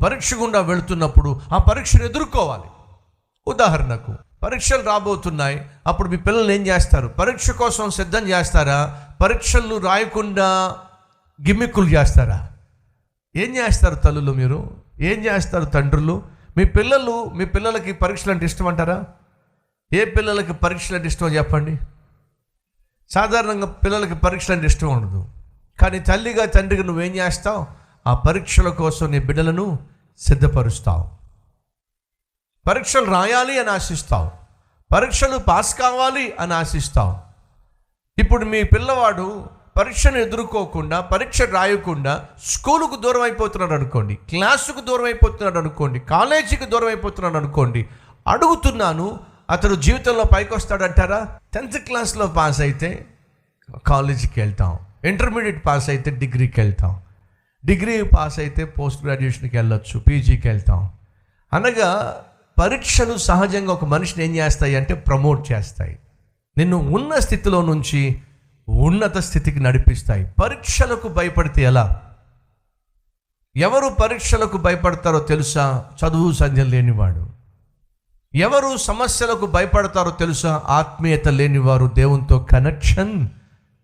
పరీక్ష గుండా వెళుతున్నప్పుడు ఆ పరీక్షను ఎదుర్కోవాలి. ఉదాహరణకు పరీక్షలు రాబోతున్నాయి, అప్పుడు మీ పిల్లలు ఏం చేస్తారు? పరీక్ష కోసం సిద్ధం చేస్తారా? పరీక్షలు రాయకుండా గిమ్మిక్కులు చేస్తారా? ఏం చేస్తారు తల్లులు? మీరు ఏం చేస్తారు తండ్రులు? మీ పిల్లలకి పరీక్షలు అంటే ఇష్టం అంటారా? ఏ పిల్లలకి పరీక్షలు అంటే ఇష్టం చెప్పండి. సాధారణంగా పిల్లలకి పరీక్షలు అంటే ఇష్టం ఉండదు. కానీ తల్లిగా తండ్రిగా నువ్వేం చేస్తావు? ఆ పరీక్షల కోసం నీ బిడ్డలను సిద్ధపరుస్తావు. పరీక్షలు రాయాలి అని ఆశిస్తావు, పరీక్షలు పాస్ కావాలి అని ఆశిస్తావు. ఇప్పుడు మీ పిల్లవాడు పరీక్షను ఎదుర్కోకుండా, పరీక్ష రాయకుండా స్కూలుకు దూరం అయిపోతున్నాడు అనుకోండి, క్లాసుకు దూరం అయిపోతున్నాడు అనుకోండి, కాలేజీకి దూరం అయిపోతున్నాడు అనుకోండి. అడుగుతున్నాను, అతడు జీవితంలో పైకి వస్తాడంటారా? 10th క్లాస్లో పాస్ అయితే కాలేజీకి వెళ్తాం, ఇంటర్మీడియట్ పాస్ అయితే డిగ్రీకి వెళ్తాం, డిగ్రీ పాస్ అయితే పోస్ట్ గ్రాడ్యుయేషన్కి వెళ్ళొచ్చు, పీజీకి వెళ్తాం. అనగా పరీక్షలు సహజంగా ఒక మనిషిని ఏం చేస్తాయి అంటే ప్రమోట్ చేస్తాయి, నిన్ను ఉన్న స్థితిలో నుంచి ఉన్నత స్థితికి నడిపిస్తాయి. పరీక్షలకు భయపడితే ఎలా? ఎవరు పరీక్షలకు భయపడతారో తెలుసా? చదువు సంధ్య లేనివాడు. ఎవరు సమస్యలకు భయపడతారో తెలుసా? ఆత్మీయత లేనివారు, దేవునితో కనెక్షన్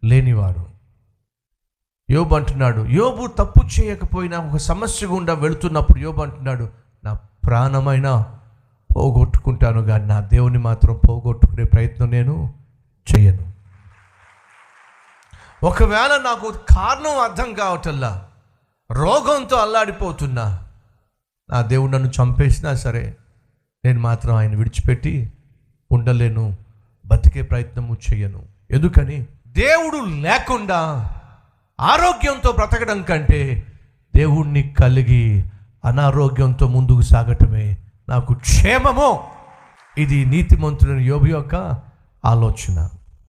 లేనివారు. యోబు అంటున్నాడు, యోబు తప్పు చేయకపోయినా ఒక సమస్య గుండా వెళుతున్నప్పుడు యోబు అంటున్నాడు, నా ప్రాణమైనా పోగొట్టుకుంటాను కానీ నా దేవుని మాత్రం పోగొట్టుకునే ప్రయత్నం నేను చేయను. ఒకవేళ నాకు కారణం అర్థం కావటల్లా, రోగంతో అల్లాడిపోతున్నా, నా దేవుడు నన్ను చంపేసినా సరే నేను మాత్రం ఆయన విడిచిపెట్టి ఉండలేను, బతికే ప్రయత్నము చేయను. ఎందుకని? దేవుడు లేకుండా ఆరోగ్యంతో బ్రతకడం కంటే దేవుణ్ణి కలిగి అనారోగ్యంతో ముందుకు సాగటమే నాకు క్షేమము. ఇది నీతిమంతుడైన యోబు యొక్క ఆలోచన.